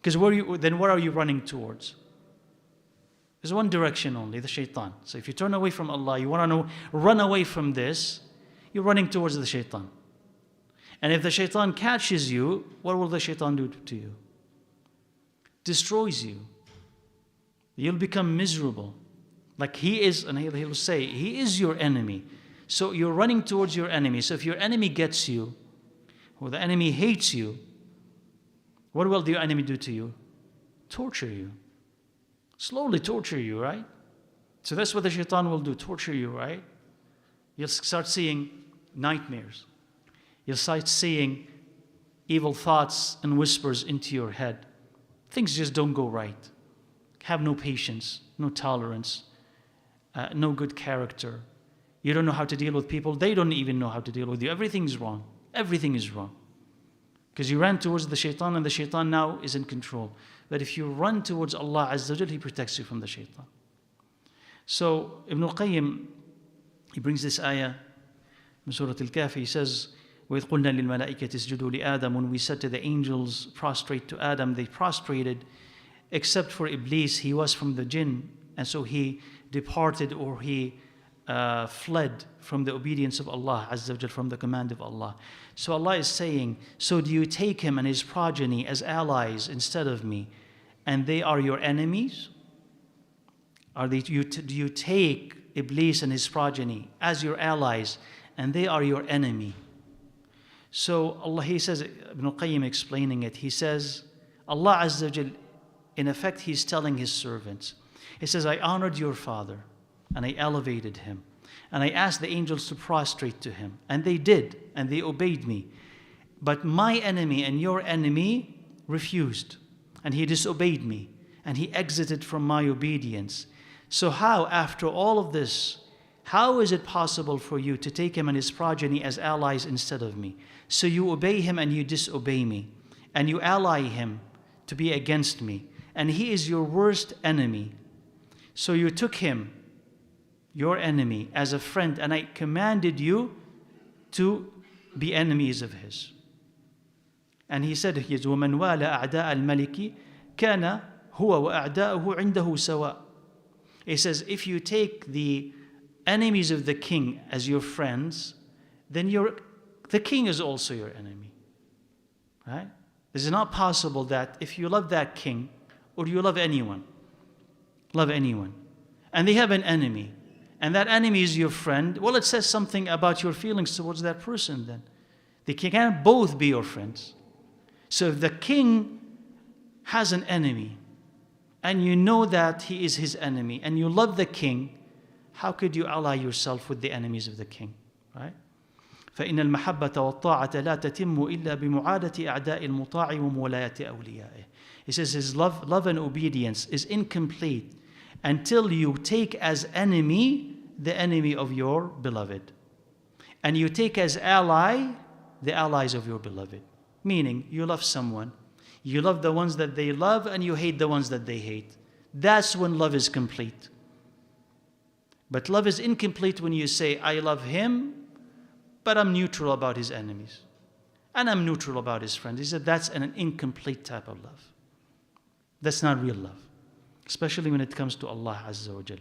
because then what are you running towards? There's one direction only, the shaitan. So if you turn away from Allah, you want to run away from this, you're running towards the shaitan. And if the shaitan catches you, what will the shaitan do to you? Destroys you. You'll become miserable. Like he is, and he'll say, he is your enemy. So you're running towards your enemy. So if your enemy gets you, or the enemy hates you, what will the enemy do to you? Torture you. Slowly torture you, right? So that's what the shaitan will do, torture you, right? You'll start seeing nightmares. You'll start seeing evil thoughts and whispers into your head. Things just don't go right. Have no patience, no tolerance, no good character. You don't know how to deal with people. They don't even know how to deal with you. Everything's wrong. Everything is wrong. Because you ran towards the shaitan and the shaitan now is in control. But if you run towards Allah Azza wa Jal, He protects you from the shaitan. So Ibn al-Qayyim, he brings this ayah in Surah Al-Kahf. He says, وَإِذْ قُلْنَا لِلْمَلَائِكَةِ اسْجُدُوا لِآدَمَ. When we said to the angels, prostrate to Adam, they prostrated, except for Iblis. He was from the jinn, and so he departed, or he fled from the obedience of Allah Azza wa Jal, from the command of Allah. So Allah is saying, so do you take him and his progeny as allies instead of me, and they are your enemies? Do you take Iblis and his progeny as your allies, and they are your enemy? So Allah, he says, Ibn al-Qayyim explaining it, he says, Allah Azza wa Jal, in effect, He's telling His servants, He says, I honored your father, and I elevated him, and I asked the angels to prostrate to him, and they did, and they obeyed me. But my enemy and your enemy refused, and he disobeyed me, and he exited from my obedience. So how, after all of this, how is it possible for you to take him and his progeny as allies instead of me? So you obey him and you disobey me, and you ally him to be against me, and he is your worst enemy. So you took him, your enemy, as a friend, and I commanded you to be enemies of his. And he said, وَمَنْ وَالَ أَعْدَاءَ الْمَلِكِ كَانَ هُوَ وَأَعْدَاؤُهُ عِنْدَهُ سَوَاء. He says, if you take the enemies of the king as your friends, then the king is also your enemy. Right? This is not possible that if you love that king, or you love anyone, and they have an enemy, and that enemy is your friend, well, it says something about your feelings towards that person then. They can't both be your friends. So if the king has an enemy, and you know that he is his enemy, and you love the king, how could you ally yourself with the enemies of the king? Right? فإن المحبة والطاعة لا تتم إلا بمعادة أعداء المطاع ومولاية أوليائه. He says his love and obedience is incomplete until you take as enemy the enemy of your beloved. And you take as ally the allies of your beloved. Meaning, you love someone, you love the ones that they love, and you hate the ones that they hate. That's when love is complete. But love is incomplete when you say, I love him, but I'm neutral about his enemies. And I'm neutral about his friends. He said that's an incomplete type of love. That's not real love. Especially when it comes to Allah Azza wa Jal.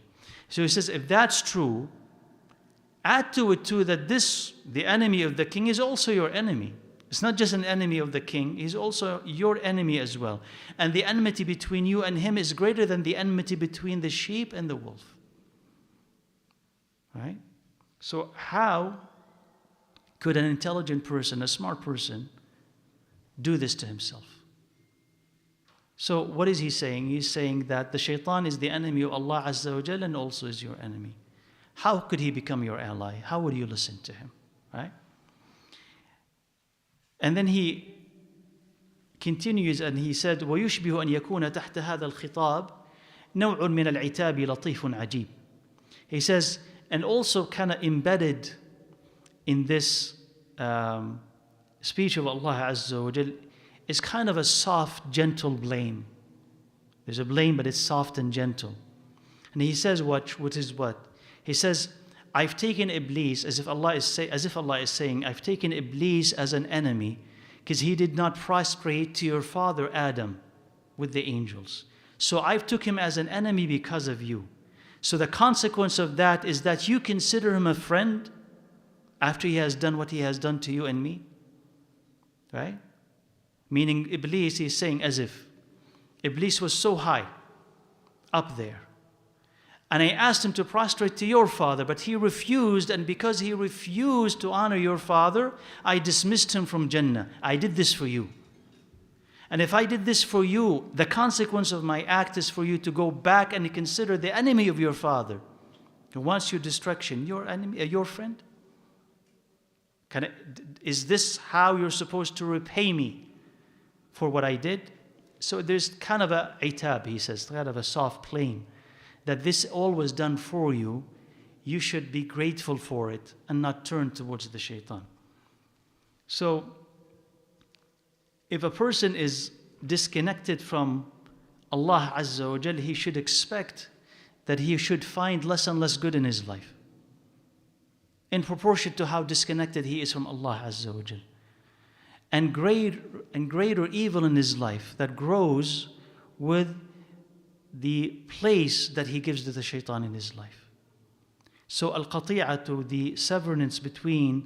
So he says, if that's true, add to it too that the enemy of the king is also your enemy. It's not just an enemy of the king, he's also your enemy as well. And the enmity between you and him is greater than the enmity between the sheep and the wolf. Right? So how could an intelligent person, a smart person, do this to himself? So what is he saying? He's saying that the shaitan is the enemy of Allah Azza wa Jal and also is your enemy. How could he become your ally? How would you listen to him? Right? And then he continues and he said, وَيُشْبِهُ أَنْ يَكُونَ تَحْتَ هَذَا الْخِطَابِ نَوْعٌ مِنَ الْعِتَابِ لَطِيفٌ عَجِيبٌ. He says, and also kind of embedded in this speech of Allah Azza wa Jal is kind of a soft, gentle blame. There's a blame, but it's soft and gentle. And he says what is what? He says, I've taken Iblis, as if Allah is saying, I've taken Iblis as an enemy because he did not prostrate to your father Adam with the angels. So I've took him as an enemy because of you. So the consequence of that is that you consider him a friend after he has done what he has done to you and me. Right? Meaning Iblis, he's saying as if Iblis was so high, up there. And I asked him to prostrate to your father, but he refused, and because he refused to honor your father, I dismissed him from Jannah. I did this for you. And if I did this for you, the consequence of my act is for you to go back and consider the enemy of your father, who wants your destruction, your enemy, your friend. Is this how you're supposed to repay me for what I did? So there's kind of a itab, he says, kind of a soft plane, that this all was done for you. You should be grateful for it and not turn towards the shaitan. So if a person is disconnected from Allah Azza wa Jal, he should expect that he should find less and less good in his life, in proportion to how disconnected he is from Allah Azza wa Jal. And greater evil in his life that grows with the place that he gives to the shaitan in his life. So al-qati'atu, the severness between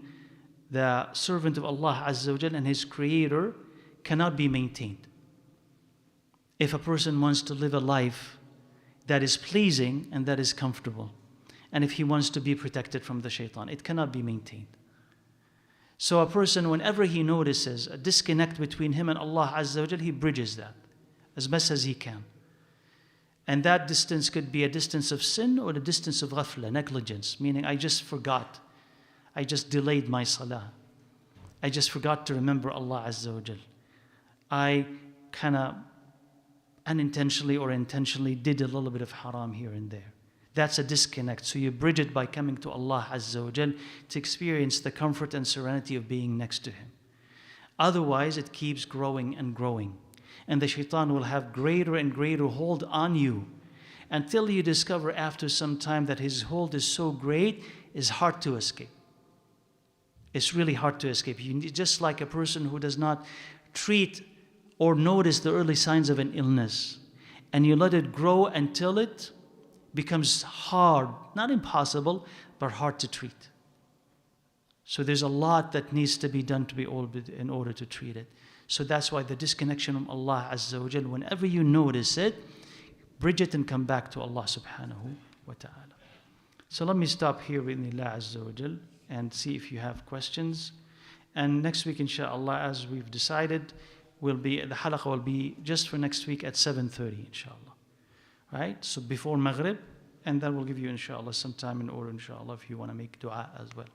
the servant of Allah Azza wa Jal and his creator, cannot be maintained. If a person wants to live a life that is pleasing and that is comfortable, and if he wants to be protected from the shaitan, it cannot be maintained. So a person, whenever he notices a disconnect between him and Allah Azza wa Jal, he bridges that as best as he can. And that distance could be a distance of sin or a distance of ghafla, negligence, meaning I just forgot. I just delayed my salah. I just forgot to remember Allah Azza wa Jal. I kind of unintentionally or intentionally did a little bit of haram here and there. That's a disconnect. So you bridge it by coming to Allah Azza wa Jal to experience the comfort and serenity of being next to Him. Otherwise, it keeps growing and growing. And the shaitan will have greater and greater hold on you until you discover after some time that his hold is so great, it's hard to escape. It's really hard to escape. Just like a person who does not treat or notice the early signs of an illness, and you let it grow until it becomes hard, not impossible, but hard to treat. So there's a lot that needs to be done in order to treat it. So that's why the disconnection from Allah Azza wa Jal, whenever you notice it, bridge it and come back to Allah subhanahu wa ta'ala. So let me stop here with Allah Azza wa Jal and see if you have questions. And next week, inshallah, as we've decided, the halaqah will be just for next week at 7:30, inshallah. Right? So before Maghrib, and then we'll give you, inshallah, some time in order, inshallah, if you want to make dua as well.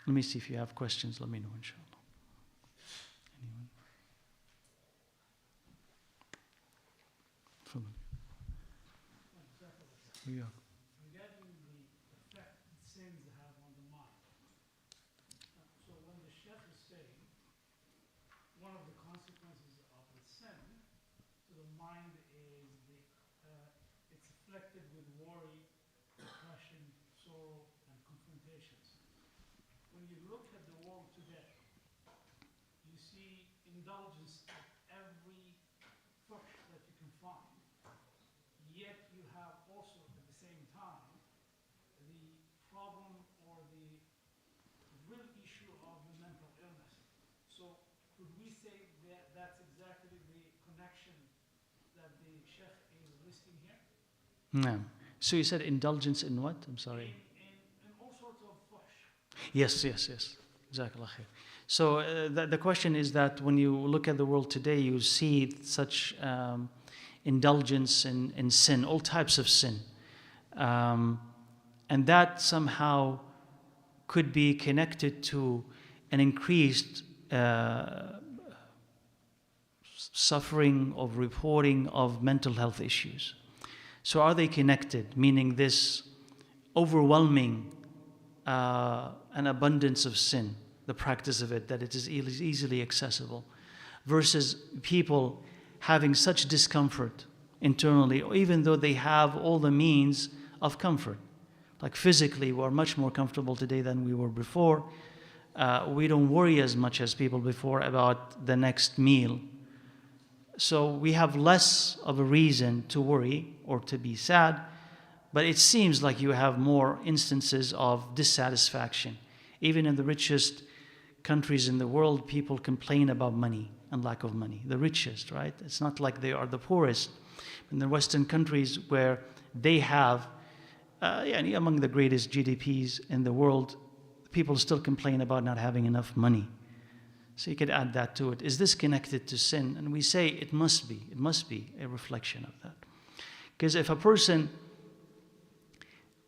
Let me see if you have questions. Let me know, inshallah. Anyone? Yeah.
Regarding the effect that sins have on the mind. So when the Shaykh is saying one of the consequences of the sin to the mind is it's afflicted with worry, depression, sorrow, and confrontations. When you look at the world today, you see indulgence at every fush that you can find. Yet you have also at the same time the problem or the real issue of the mental illness. So could we say that that's exactly the connection that the Shaykh is listing here?
No. So you said indulgence in what? I'm sorry.
In all sorts of fush.
Yes. Jazakallah khair. So the question is that when you look at the world today, you see such indulgence in sin, all types of sin. And that somehow could be connected to an increased suffering of reporting of mental health issues. So are they connected? Meaning this overwhelming an abundance of sin, the practice of it, that it is easily accessible, versus people having such discomfort internally, even though they have all the means of comfort. Like physically, we're much more comfortable today than we were before. We don't worry as much as people before about the next meal. So we have less of a reason to worry or to be sad, but it seems like you have more instances of dissatisfaction. Even in the richest countries in the world, people complain about money and lack of money. The richest, right? It's not like they are the poorest. In the Western countries where they have, among the greatest GDPs in the world, people still complain about not having enough money. So you could add that to it. Is this connected to sin? And we say it must be. It must be a reflection of that. Because if a person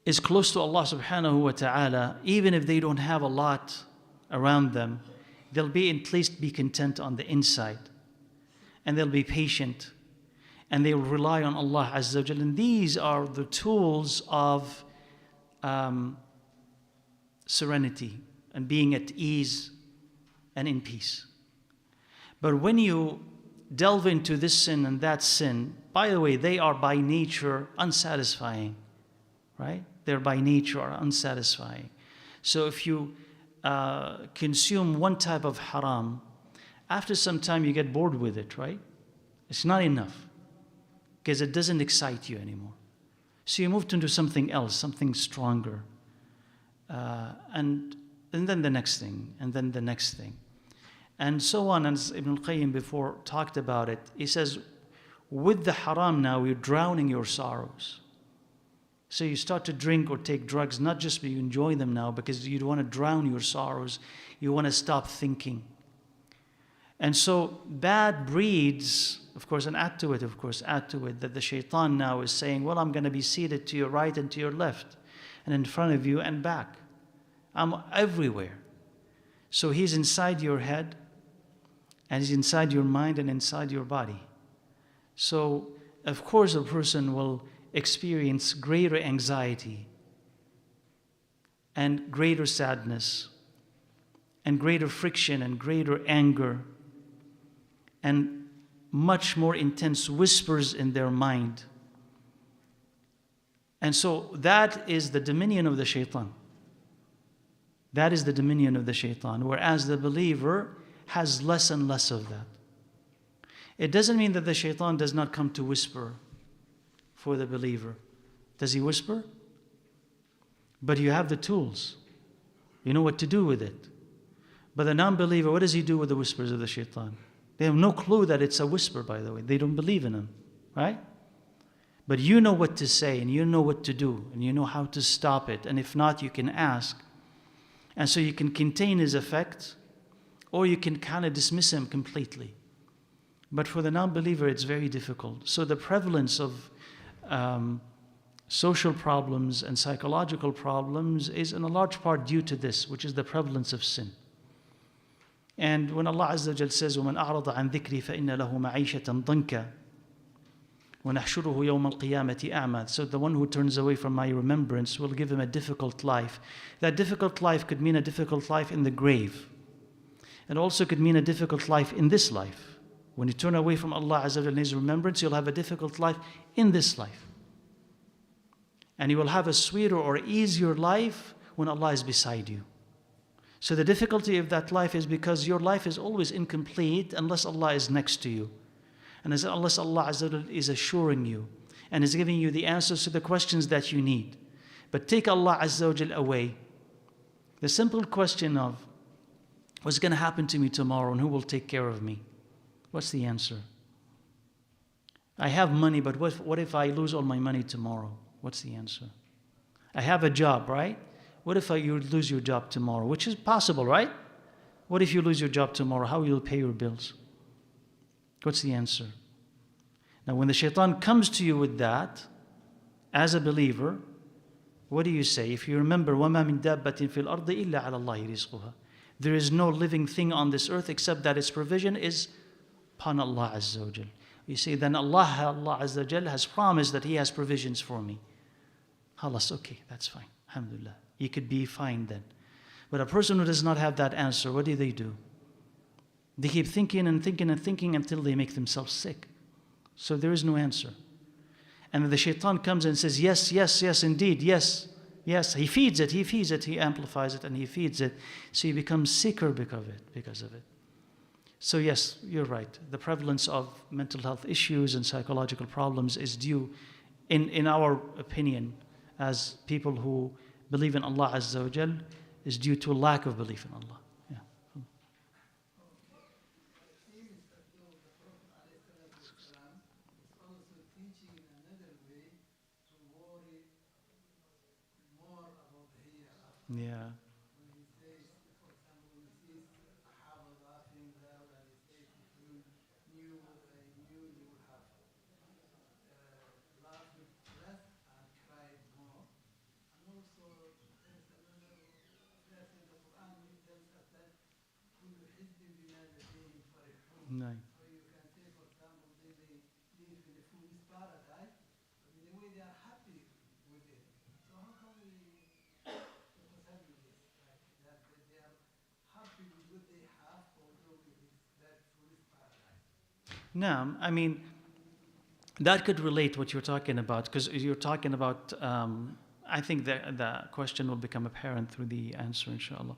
is close to Allah subhanahu wa ta'ala, even if they don't have a lot around them, they'll be at least be content on the inside. And they'll be patient. And they will rely on Allah Azza wa Jal. And these are the tools of serenity and being at ease and in peace. But when you delve into this sin and that sin, by the way, they are by nature unsatisfying, right? They're by nature unsatisfying. So if you consume one type of haram, after some time you get bored with it, right? It's not enough because it doesn't excite you anymore. So you moved into something else, something stronger. And then the next thing, and then the next thing. And so on, as Ibn al-Qayyim before talked about it, he says, with the haram now, you're drowning your sorrows. So you start to drink or take drugs, not just because you enjoy them now, because you don't want to drown your sorrows. You want to stop thinking. And so bad breeds, of course, and add to it, that the shaitan now is saying, well, I'm going to be seated to your right and to your left, and in front of you and back. I'm everywhere. So he's inside your head, and he's inside your mind and inside your body. So, of course, a person will experience greater anxiety and greater sadness and greater friction and greater anger and much more intense whispers in their mind. And so that is the dominion of the shaitan. That is the dominion of the shaitan. Whereas the believer has less and less of that. It doesn't mean that the shaitan does not come to whisper for the believer. Does he whisper? But you have the tools. You know what to do with it. But the non-believer, what does he do with the whispers of the shaitan? They have no clue that it's a whisper, by the way. They don't believe in him, right? But you know what to say, and you know what to do, and you know how to stop it. And if not, you can ask. And so you can contain his effect, or you can kind of dismiss him completely. But for the non-believer, it's very difficult. So the prevalence of social problems and psychological problems is in a large part due to this, which is the prevalence of sin. And when Allah Azza wa Jal says, وَمَنْ أَعْرَضَ عَنْ ذِكْرِي فَإِنَّ لَهُ مَعِيشَةً ضَنْكًا وَنَحْشُرُهُ يَوْمَ الْقِيَامَةِ أَعْمَى. So the one who turns away from my remembrance will give him a difficult life. That difficult life could mean a difficult life in the grave. It also could mean a difficult life in this life. When you turn away from Allah Azza wa Jal and His remembrance, you'll have a difficult life in this life. And you will have a sweeter or easier life when Allah is beside you. So the difficulty of that life is because your life is always incomplete unless Allah is next to you. And unless Allah Azza wa Jal is assuring you and is giving you the answers to the questions that you need. But take Allah Azza wa Jal away. The simple question of, what's going to happen to me tomorrow and who will take care of me? What's the answer? I have money, but what if I lose all my money tomorrow? What's the answer? I have a job, right? What if you lose your job tomorrow? Which is possible, right? What if you lose your job tomorrow? How will you pay your bills? What's the answer? Now, when the shaitan comes to you with that, as a believer, what do you say? If you remember, وَمَا مِن دَابَّةٍ فِي الْأَرْضِ إِلَّا عَلَى اللَّهِ رِزْقُهَا. There is no living thing on this earth except that its provision is upon Allah Azza wa Jal. You say, then Allah Azza wa Jal has promised that He has provisions for me. Halas, okay, that's fine. Alhamdulillah. You could be fine then. But a person who does not have that answer, what do? They keep thinking and thinking and thinking until they make themselves sick. So there is no answer. And then the shaitan comes and says, yes, yes, yes, indeed, yes, yes. He feeds it, he amplifies it, and he feeds it. So you become sicker because of it. So yes, you're right. The prevalence of mental health issues and psychological problems is due, in our opinion, as people who believe in Allah Azza wa Jal, is due to a lack of belief in Allah. Yeah. Yeah. No.
So you can say, for example, they live in a foolish paradise, but in a way they are happy with it. So how can we reconcile this? Like that they are happy with what they have, although it is that foolish paradise.
No, I mean, that could relate what you're talking about, because you're talking about, I think the question will become apparent through the answer, inshallah.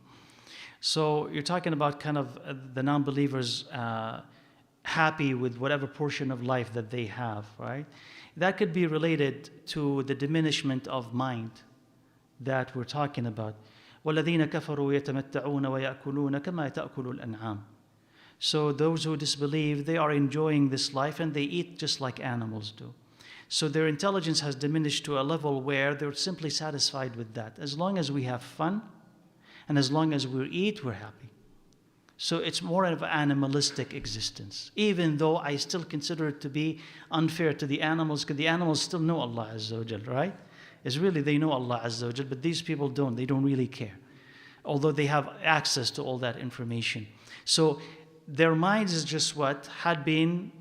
So you're talking about kind of the non-believers happy with whatever portion of life that they have, right? That could be related to the diminishment of mind that we're talking about. وَالَّذِينَ كَفَرُوا يَتَمَتَّعُونَ وَيَأْكُلُونَ كَمَا تَأْكُلُ الْأَنْعَامُ. So those who disbelieve, they are enjoying this life and they eat just like animals do. So their intelligence has diminished to a level where they're simply satisfied with that. As long as we have fun, and as long as we eat, we're happy. So it's more of an animalistic existence. Even though I still consider it to be unfair to the animals, because the animals still know Allah Azza wa Jal, right? It's really, they know Allah Azza wa Jal, but these people don't. They don't really care. Although they have access to all that information. So their minds is just what had been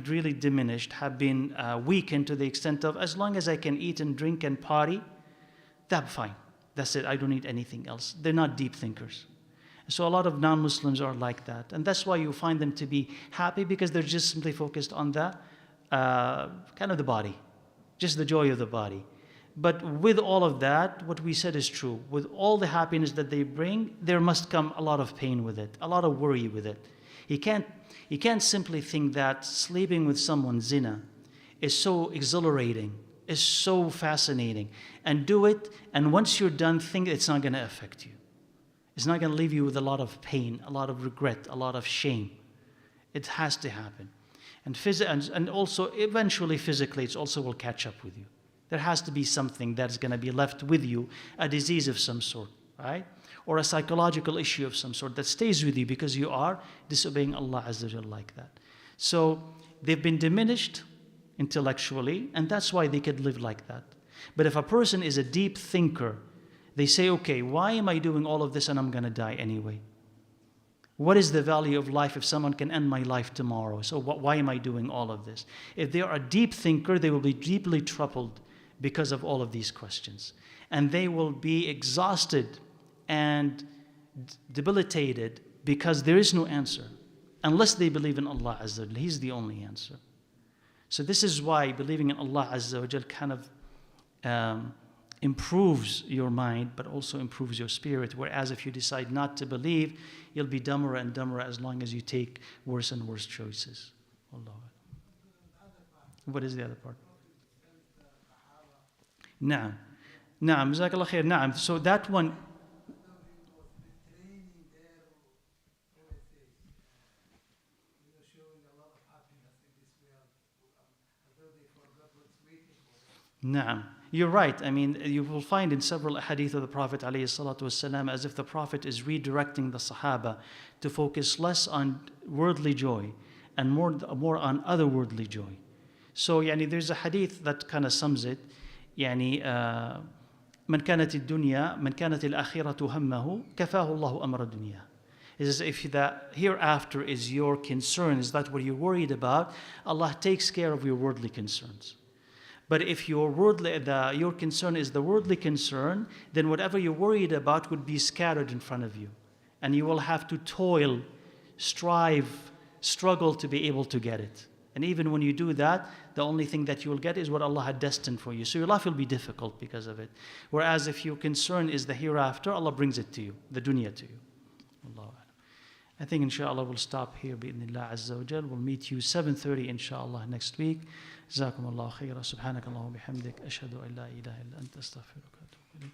really diminished, had been weakened to the extent of, as long as I can eat and drink and party, that's fine. That's it. I don't need anything else. They're not deep thinkers. So a lot of non-Muslims are like that. And that's why you find them to be happy, because they're just simply focused on the kind of the body, just the joy of the body. But with all of that, what we said is true. With all the happiness that they bring, there must come a lot of pain with it, a lot of worry with it. You can't simply think that sleeping with someone zina is so exhilarating, is so fascinating, and do it, and once you're done, think it's not going to affect you. It's not going to leave you with a lot of pain, a lot of regret, a lot of shame. It has to happen. And also, eventually, physically, it also will catch up with you. There has to be something that's going to be left with you, a disease of some sort, right? Or a psychological issue of some sort that stays with you because you are disobeying Allah Azza wa Jal like that. So they've been diminished intellectually, and that's why they could live like that. But if a person is a deep thinker, they say, okay, why am I doing all of this and I'm going to die anyway? What is the value of life if someone can end my life tomorrow? So why am I doing all of this? If they are a deep thinker, they will be deeply troubled because of all of these questions. And they will be exhausted and debilitated because there is no answer. Unless they believe in Allah Azza wa Jal. He's the only answer. So this is why believing in Allah Azza wa Jal kind of improves your mind, but also improves your spirit. Whereas if you decide not to believe, you'll be dumber and dumber as long as you take worse and worse choices. Allah. What is the other part? Naam. Naam. Jazakallah khair. Naam. So that one. Naam. You're right. I mean, you will find in several hadith of the Prophet ﷺ as if the Prophet is redirecting the Sahaba to focus less on worldly joy and more on otherworldly joy. So, there's a hadith that kind of sums it. من كانت الدنيا من كانت الآخرة همه كفاه الله أمر الدنيا. It is if the hereafter is your concern, is that what you're worried about, Allah takes care of your worldly concerns. But if your concern is the worldly concern, then whatever you're worried about would be scattered in front of you. And you will have to toil, strive, struggle to be able to get it. And even when you do that, the only thing that you will get is what Allah had destined for you. So your life will be difficult because of it. Whereas if your concern is the hereafter, Allah brings it to you, the dunya to you. Allah. I think inshallah we'll stop here bi'idhnillah azza wa jal. We'll meet you 7:30 inshallah next week. جزاكم الله خيرا سبحانك اللهم وبحمدك أشهد أن لا إله إلا أنت أستغفرك وأتوب إليك